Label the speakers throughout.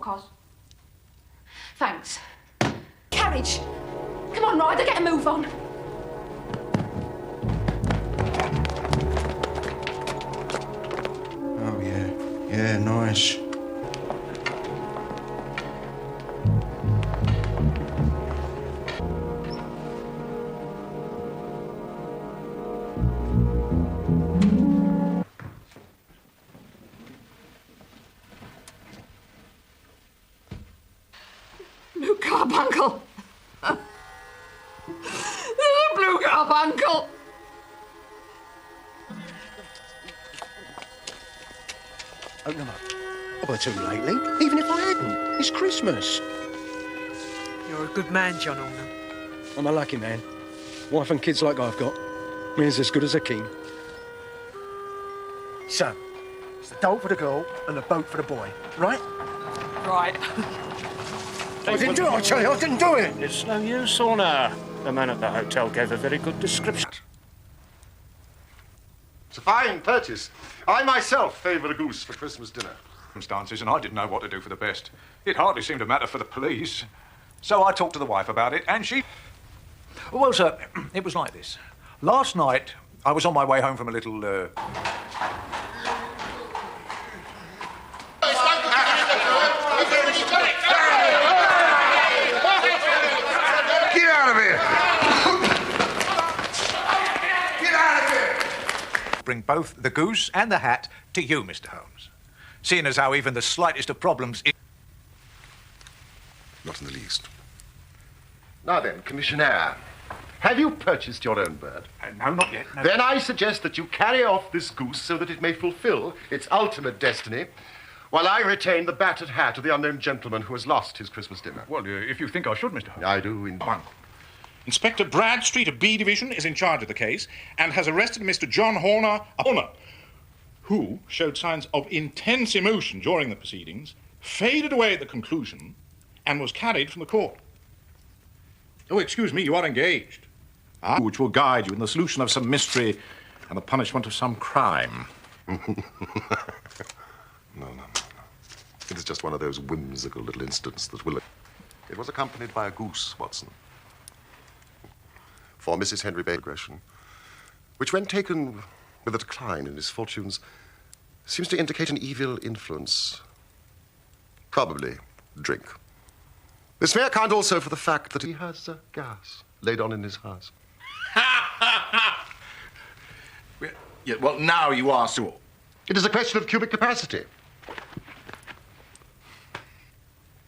Speaker 1: Cos. Thanks. Carriage! Come on, Ryder, get a move on.
Speaker 2: Oh, yeah. Yeah, nice.
Speaker 3: Blue carbuncle. Blue carbuncle.
Speaker 2: Open them up. Oh, well, too late, Link. Even if I hadn't, it's Christmas.
Speaker 4: You're a good man, John Horner.
Speaker 2: I'm a lucky man. Wife and kids like I've got. Means as good as a king. So, it's the doll for the girl and the boat for the boy, right?
Speaker 4: Right.
Speaker 2: I didn't do it, I tell you, I didn't do it.
Speaker 5: It's no use, Horner. The man at the hotel gave a very good description.
Speaker 6: It's a fine purchase. I myself favour a goose for Christmas dinner.
Speaker 7: Circumstances, and I didn't know what to do for the best. It hardly seemed to matter for the police. So I talked to the wife about it, and she... Well, sir, it was like this. Last night, I was on my way home from a little,
Speaker 6: Get out of here! Get out of here!
Speaker 7: bring both the goose and the hat to you, Mr. Holmes. Seeing as how even the slightest of problems...
Speaker 6: Not in the least. Now then, Commissioner, have you purchased your own bird?
Speaker 7: No, not yet. No.
Speaker 6: Then I suggest that you carry off this goose so that it may fulfill its ultimate destiny, while I retain the battered hat of the unknown gentleman who has lost his Christmas dinner.
Speaker 7: Well, if you think I should, Mr. Holmes.
Speaker 6: I do, indeed.
Speaker 5: Inspector Bradstreet of B Division is in charge of the case and has arrested Mr. John Horner, who showed signs of intense emotion during the proceedings, faded away at the conclusion, and was carried from the court. Oh, excuse me, you are engaged. Which will guide you in the solution of some mystery and the punishment of some crime.
Speaker 6: No. It is just one of those whimsical little incidents that will... It was accompanied by a goose, Watson. For Mrs. Henry Bay's aggression, which when taken with a decline in his fortunes, seems to indicate an evil influence. Probably drink. This may account also for the fact that he has gas laid on in his house.
Speaker 5: Yeah, well, now you are sure.
Speaker 6: It is a question of cubic capacity.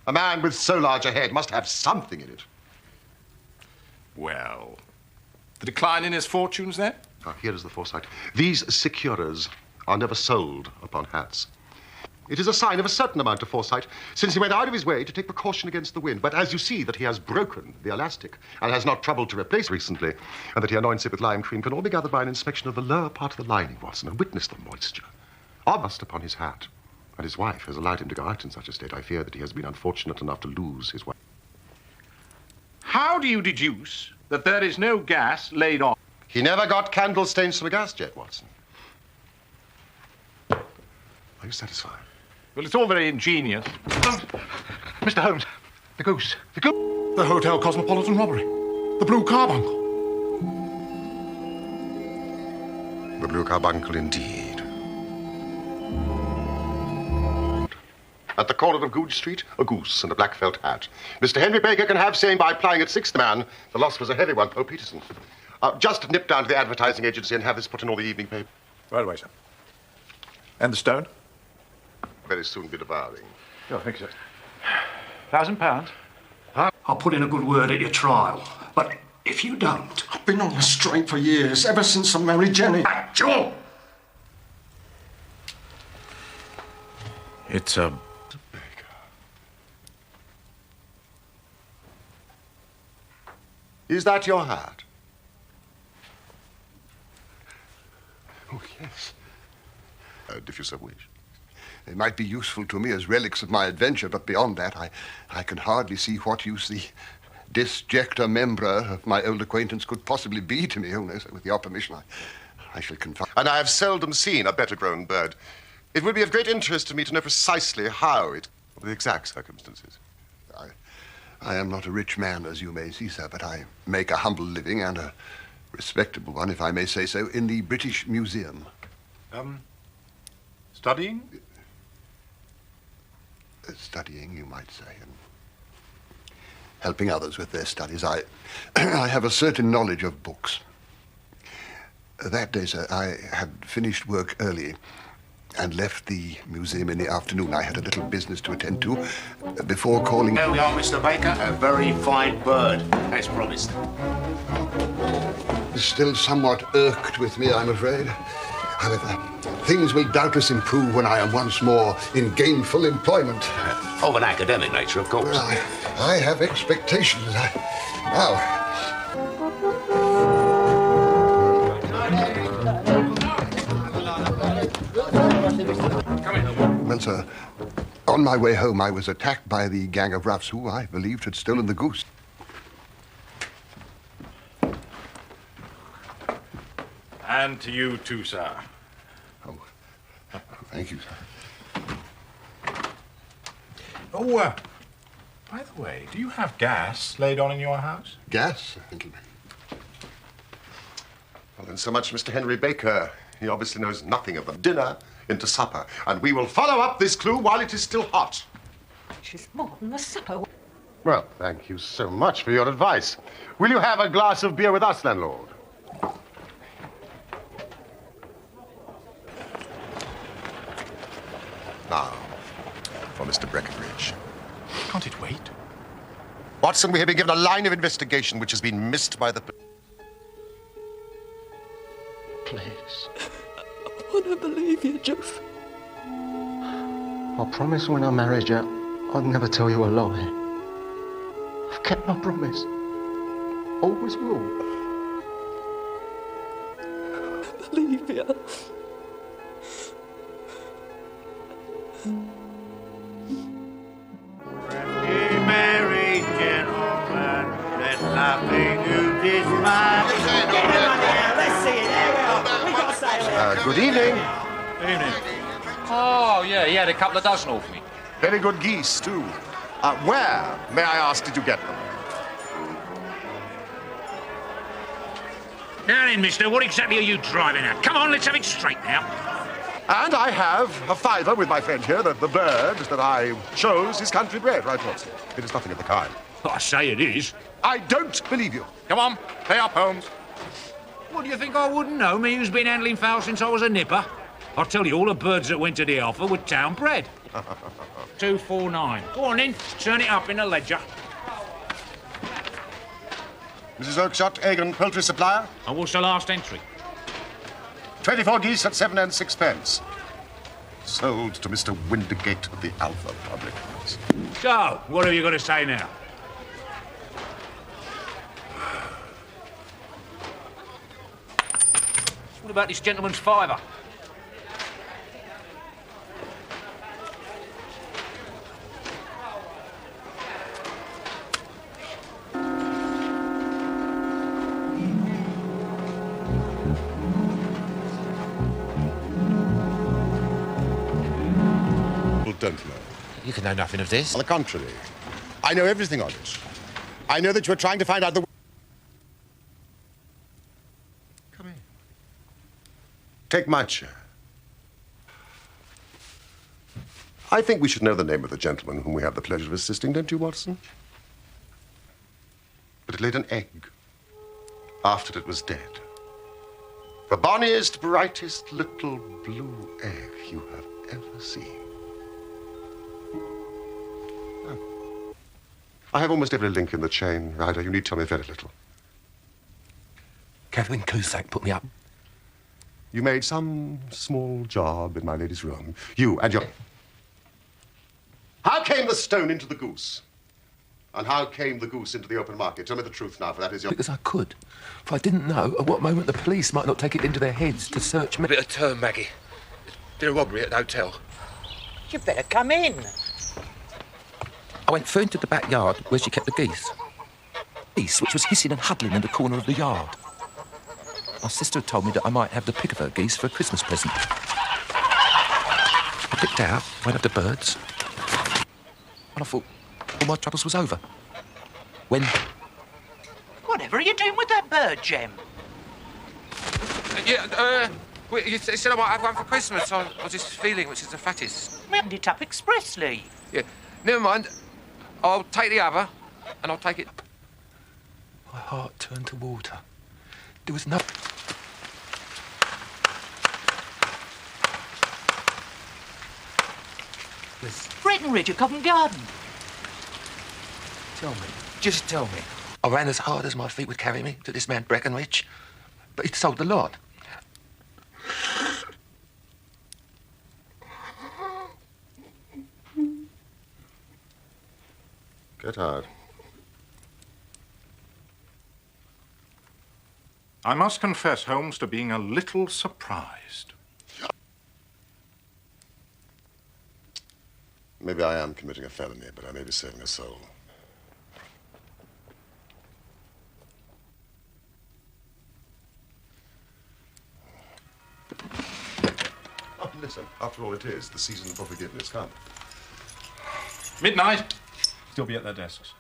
Speaker 6: A man with so large a head must have something in it.
Speaker 5: Well, the decline in his fortunes, then?
Speaker 6: Here is the foresight. These securers are never sold upon hats. It is a sign of a certain amount of foresight, since he went out of his way to take precaution against the wind. But as you see that he has broken the elastic and has not troubled to replace recently, and that he anoints it with lime cream, can all be gathered by an inspection of the lower part of the lining, Watson, and witness the moisture. Dust upon his hat. And his wife has allowed him to go out in such a state. I fear that he has been unfortunate enough to lose his wife.
Speaker 5: How do you deduce that there is no gas laid on?
Speaker 6: He never got candle stains from a gas jet, Watson. Are you satisfied?
Speaker 5: Well, it's all very ingenious.
Speaker 7: Mr. Holmes, the goose. The goose.
Speaker 5: The Hotel Cosmopolitan robbery. The Blue Carbuncle.
Speaker 6: The Blue Carbuncle, indeed. At the corner of Goodge Street, a goose and a black felt hat. Mr. Henry Baker can have same by applying at sixth man. The loss was a heavy one, Poe Peterson. Just nip down to the advertising agency and have this put in all the evening paper.
Speaker 7: Right away, sir. And the stone?
Speaker 6: Very soon be devouring.
Speaker 7: Oh, thank you, sir. £1,000?
Speaker 8: I'll put in a good word at your trial, but if you don't...
Speaker 2: I've been on the straight for years, ever since I married Jenny.
Speaker 8: Joe!
Speaker 5: It's a...
Speaker 6: Is that your hat?
Speaker 9: Oh, yes. If you so wish. They might be useful to me as relics of my adventure, but beyond that, I can hardly see what use the disjecta membra of my old acquaintance could possibly be to me. Oh, no, sir, with your permission, I shall confide.
Speaker 6: And I have seldom seen a better grown bird. It would be of great interest to me to know precisely how it... What are the exact circumstances?
Speaker 9: I am not a rich man, as you may see, sir, but I make a humble living, and a respectable one, if I may say so, in the British Museum.
Speaker 5: Studying?
Speaker 9: Studying, you might say, and helping others with their studies. I have a certain knowledge of books. That day, sir, I had finished work early and left the museum in the afternoon. I had a little business to attend to before calling...
Speaker 2: There we are, Mr. Baker. A very fine bird, as promised.
Speaker 9: Still somewhat irked with me, I'm afraid. However, things will doubtless improve when I am once more in gainful employment.
Speaker 2: Of an academic nature, of course.
Speaker 9: Well, I have expectations. Now... Well, sir, on my way home, I was attacked by the gang of roughs who I believed had stolen the goose.
Speaker 5: And to you too, sir.
Speaker 9: Oh, thank you, sir.
Speaker 5: Oh, by the way, do you have gas laid on in your house?
Speaker 9: Gas, gentlemen?
Speaker 6: Well, then, so much Mr. Henry Baker. He obviously knows nothing of the dinner into supper, and we will follow up this clue while it is still hot.
Speaker 3: Which is more than the supper.
Speaker 6: Well, thank you so much for your advice. Will you have a glass of beer with us, landlord? Now, for Mr. Breckenridge.
Speaker 5: Can't it wait?
Speaker 6: Watson, we have been given a line of investigation which has been missed by the...
Speaker 2: Please.
Speaker 3: I don't believe you, Joseph.
Speaker 2: I promise when I married you, I'd never tell you a lie. I've kept my promise. Always will.
Speaker 3: I believe you.
Speaker 10: Married gentlemen, let nothing you dismay. Let's see it. There we are. We got to say it.
Speaker 6: Good evening.
Speaker 7: Evening. Oh, yeah, he had a couple of dozen off me.
Speaker 6: Very good geese, too. Where, may I ask, did you get them?
Speaker 8: Now then, mister, what exactly are you driving at? Come on, let's have it straight now.
Speaker 6: And I have a fiver with my friend here that the bird that I chose is country bred, right, Watson? It is nothing of the kind.
Speaker 8: I say it is.
Speaker 6: I don't believe you.
Speaker 7: Come on, pay up, Holmes.
Speaker 8: What do you think I wouldn't know, me who's been handling fowl since I was a nipper? I'll tell you, all the birds that went to the alpha were town bred. 249. Go on in, turn it up in the ledger.
Speaker 6: Mrs. Oakshott, Egan, poultry supplier.
Speaker 8: And what's the last entry?
Speaker 6: 24 geese at 7 and 6 pence. Sold to Mr. Windigate of the Alpha Public House.
Speaker 8: So, what have you got to say now? What about this gentleman's fiver?
Speaker 6: Don't know.
Speaker 11: You can know nothing of this.
Speaker 6: On the contrary, I know everything of it. I know that you are trying to find out the... Come in. Take my chair. I think we should know the name of the gentleman whom we have the pleasure of assisting, don't you, Watson? But it laid an egg after it was dead. The bonniest, brightest little blue egg you have ever seen. I have almost every link in the chain, Ryder. You need tell me very little.
Speaker 11: Catherine Cusack put me up.
Speaker 6: You made some small job in my lady's room. You and your... How came the stone into the goose? And how came the goose into the open market? Tell me the truth now, for that is your...
Speaker 11: Because I could. For I didn't know at what moment the police might not take it into their heads to search me. A bit of turn, Maggie. Been a robbery at the hotel.
Speaker 10: You better come in.
Speaker 11: I went through into the backyard where she kept the geese. Geese which was hissing and huddling in the corner of the yard. My sister had told me that I might have the pick of her geese for a Christmas present. I picked out one of the birds. And I thought all my troubles was over. When...
Speaker 12: Whatever are you doing with that bird, Jem?
Speaker 11: Well, you said I might have one for Christmas. I was just feeling which is the fattest.
Speaker 12: We had it up expressly.
Speaker 11: Yeah, never mind. I'll take the other, and I'll take it... My heart turned to water. There was no...
Speaker 12: Breckenridge at Covent Garden.
Speaker 11: Tell me, just tell me. I ran as hard as my feet would carry me to this man Breckenridge, but he'd sold the lot.
Speaker 6: Get out.
Speaker 5: I must confess, Holmes, to being a little surprised.
Speaker 6: Maybe I am committing a felony, but I may be saving a soul. Oh, listen, after all, it is the season for forgiveness. Come.
Speaker 5: Midnight. Still be at their desks.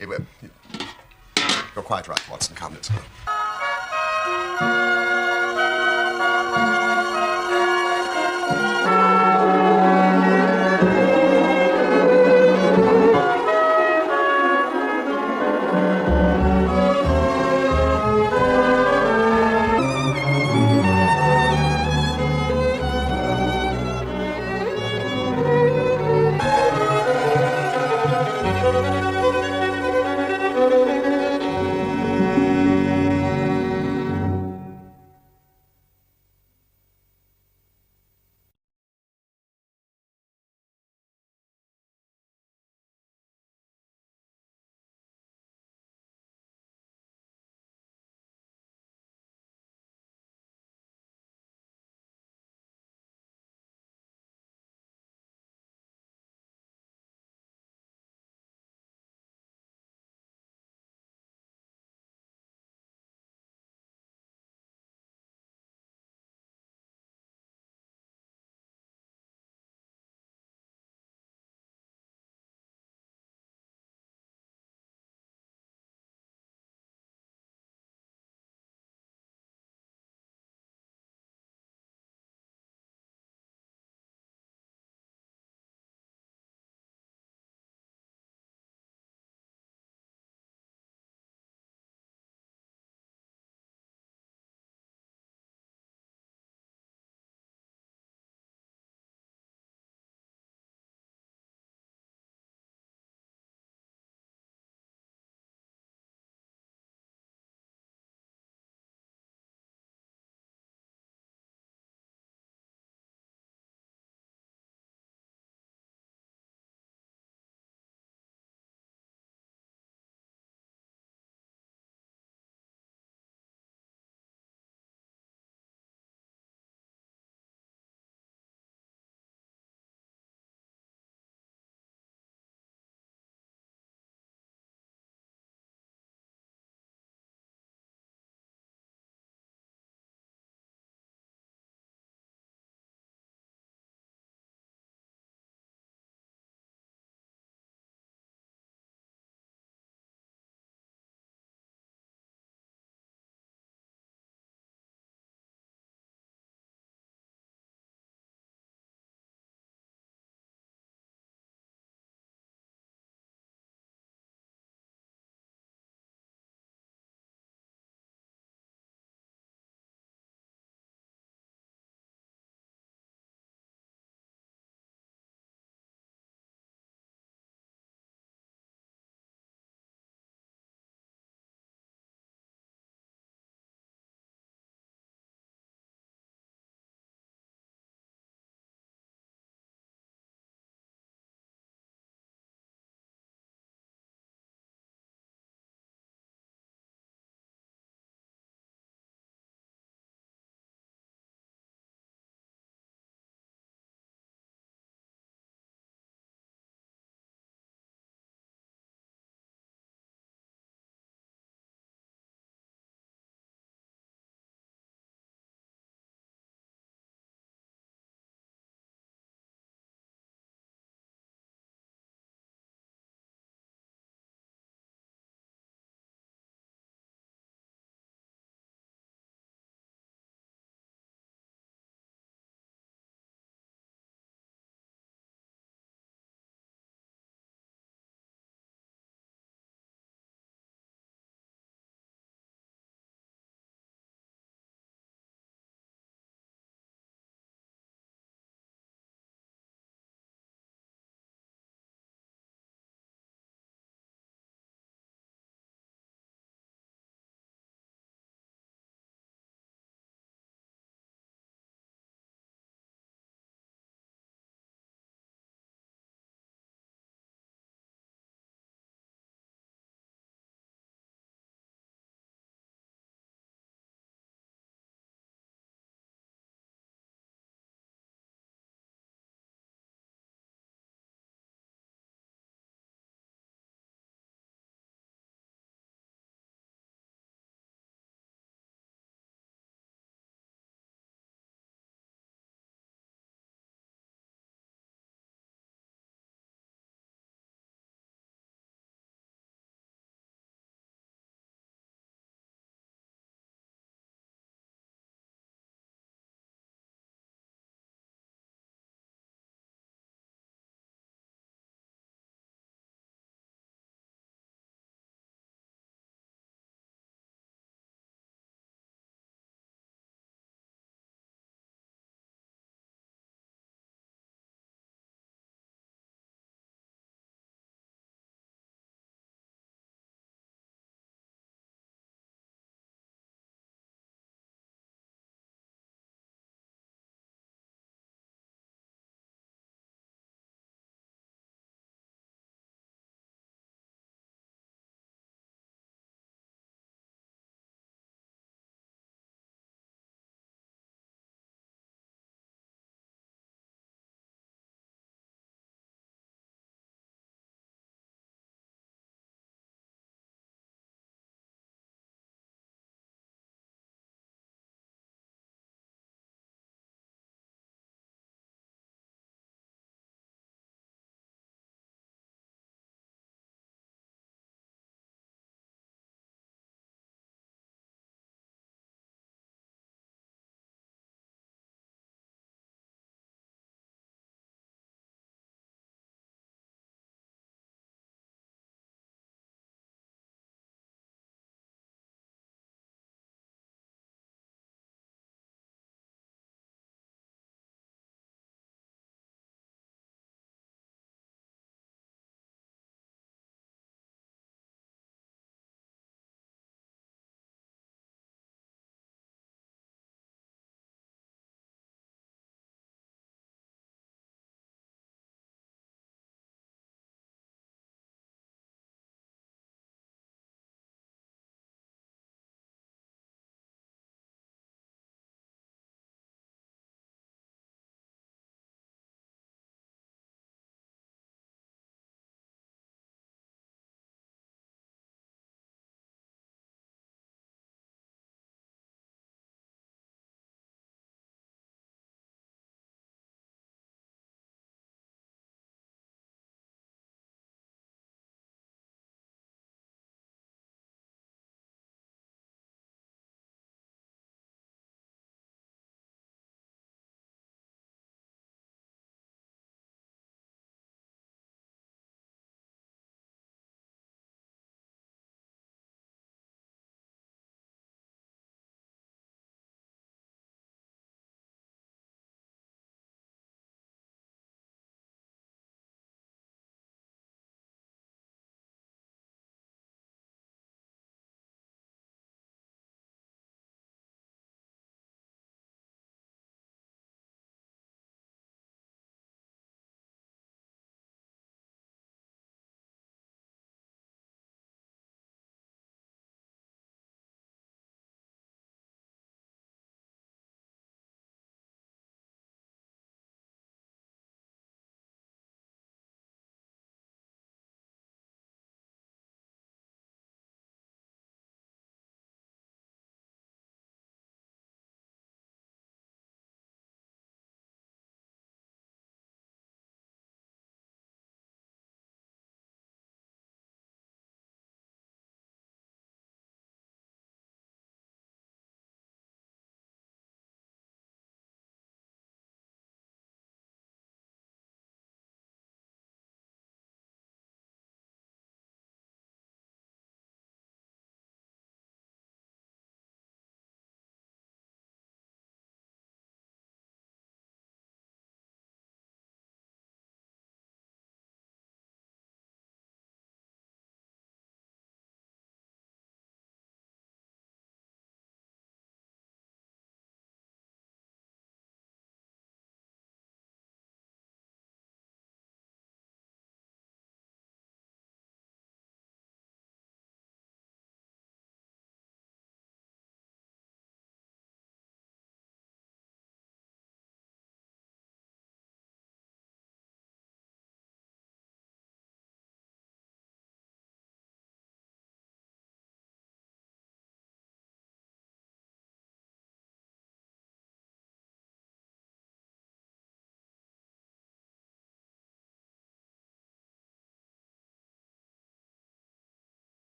Speaker 6: You're quite right, Watson. Come, let's go.